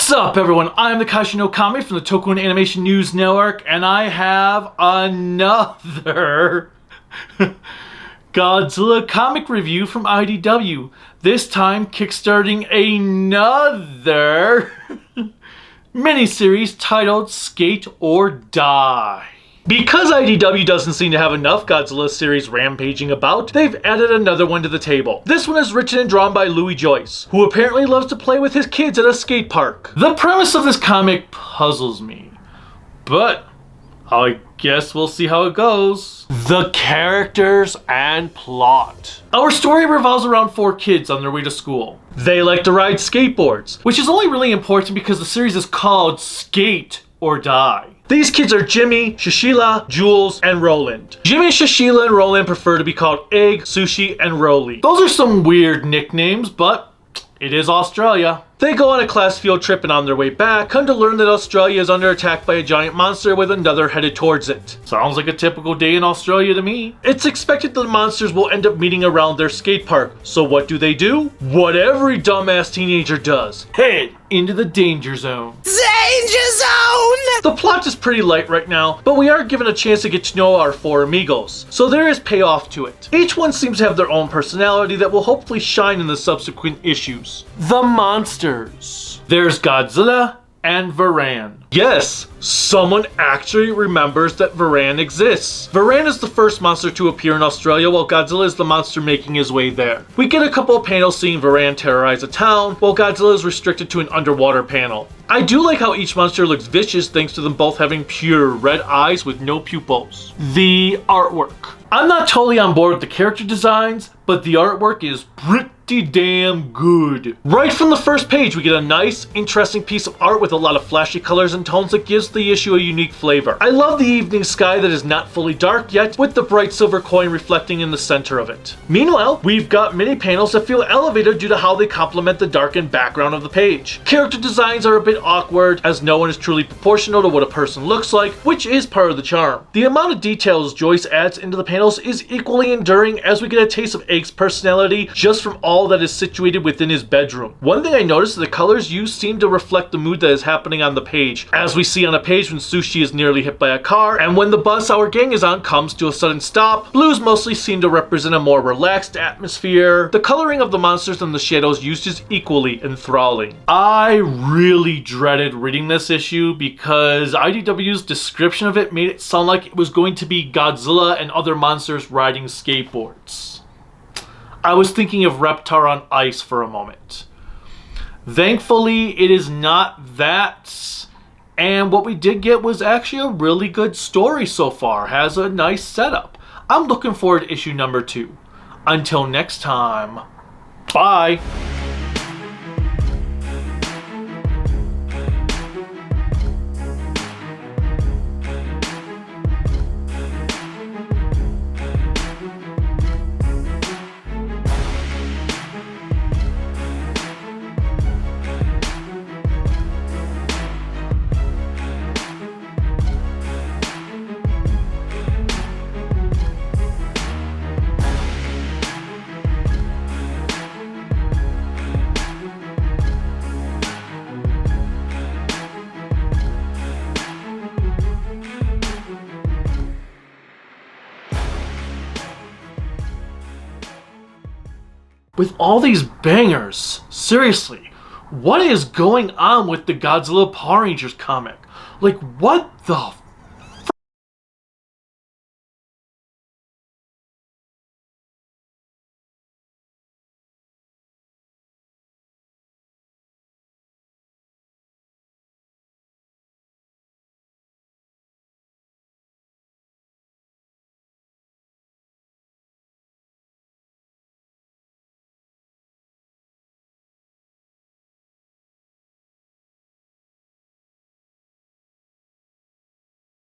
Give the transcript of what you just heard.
What's up, everyone? I'm the Kaiju no Kami from the Toku and Animation News Network, and I have another Godzilla comic review from IDW. This time, kickstarting another miniseries titled Skate or Die. Because IDW doesn't seem to have enough Godzilla series rampaging about, they've added another one to the table. This one is written and drawn by Louis Joyce, who apparently loves to play with his kids at a skate park. The premise of this comic puzzles me, but I guess we'll see how it goes. The characters and plot. Our story revolves around 4 kids on their way to school. They like to ride skateboards, which is only really important because the series is called Skate or Die. These kids are Jimmy, Shishila, Jules, and Roland. Jimmy, Shishila, and Roland prefer to be called Egg, Sushi, and Roly. Those are some weird nicknames, but it is Australia. They go on a class field trip, and on their way back, come to learn that Australia is under attack by a giant monster with another headed towards it. Sounds like a typical day in Australia to me. It's expected that the monsters will end up meeting around their skate park, so what do? What every dumbass teenager does. Head into the danger zone. Danger zone! The plot is pretty light right now, but we are given a chance to get to know our 4 amigos, so there is payoff to it. Each one seems to have their own personality that will hopefully shine in the subsequent issues. The monsters. There's Godzilla and Varan. Yes, someone actually remembers that Varan exists. Varan is the first monster to appear in Australia, while Godzilla is the monster making his way there. We get a couple of panels seeing Varan terrorize a town, while Godzilla is restricted to an underwater panel. I do like how each monster looks vicious thanks to them both having pure red eyes with no pupils. The artwork. I'm not totally on board with the character designs, but the artwork is pretty damn good. Right from the first page, we get a nice, interesting piece of art with a lot of flashy colors and tones that gives the issue a unique flavor. I love the evening sky that is not fully dark yet, with the bright silver coin reflecting in the center of it. Meanwhile, we've got mini panels that feel elevated due to how they complement the darkened background of the page. Character designs are a bit awkward, as no one is truly proportional to what a person looks like, which is part of the charm. The amount of details Joyce adds into the panels is equally enduring, as we get a taste of Egg's personality just from all that is situated within his bedroom. One thing I noticed is the colors used seem to reflect the mood that is happening on the page, as we see on a page when Sushi is nearly hit by a car, and when the bus our gang is on comes to a sudden stop. Blues mostly seem to represent a more relaxed atmosphere. The coloring of the monsters and the shadows used is equally enthralling. I really dreaded reading this issue because IDW's description of it made it sound like it was going to be Godzilla and other monsters riding skateboards. I was thinking of Reptar on ice for a moment. Thankfully, it is not that, and what we did get was actually a really good story so far. Has a nice setup. I'm looking forward to issue number 2. Until next time, bye! With all these bangers, seriously, what is going on with the Godzilla Power Rangers comic? Like, what the